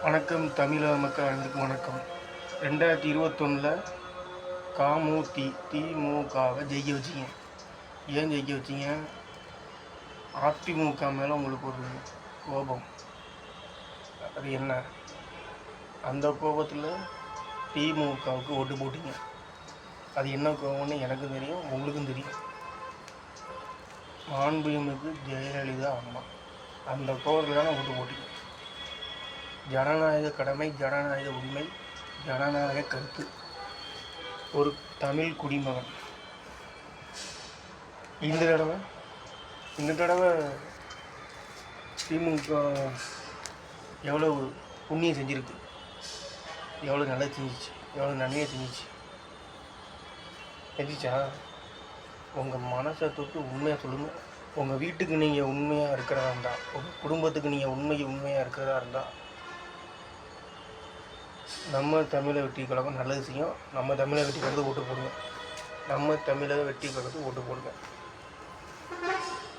வணக்கம் தமிழக மக்கள் அனைவருக்கும் வணக்கம். 2021 திமுகவை ஜெயிக்க வச்சிங்க. ஏன் ஜெயிக்க வச்சிங்க? அதிமுக மேலே உங்களுக்கு ஒரு கோபம். அது என்ன? அந்த கோபத்தில் திமுகவுக்கு ஓட்டு போட்டிங்க. அது என்ன கோபம்னு எனக்கும் தெரியும், உங்களுக்கும் தெரியும். மாண்புமிகு ஜெயலலிதா அம்மா, அந்த கோபத்தில் தானே ஓட்டு போட்டிங்க. ஜனநாயக கடமை, ஜனநாயக உரிமை, ஜனநாயக கருத்து. ஒரு தமிழ் குடிமகன் இந்த தடவை திமுக எவ்வளோ புண்ணியம் செஞ்சுருக்கு, எவ்வளோ நல்லது செஞ்சிச்சு, எவ்வளோ நன்மையை செஞ்சிச்சா? உங்கள் மனசை தொட்டு உண்மையாக சொல்லுங்கள். உங்கள் வீட்டுக்கு நீங்கள் உண்மையாக இருக்கிறதா இருந்தால், உங்கள் குடும்பத்துக்கு நீங்கள் உண்மையாக இருக்கிறதா இருந்தால், நம்ம தமிழக வெற்றி கழகம் நல்லது செய்யும். நம்ம தமிழக வெற்றி கழகத்துக்கு ஓட்டு போடுங்க. நம்ம தமிழக வெற்றி கழகத்துக்கு ஓட்டு போடுங்க.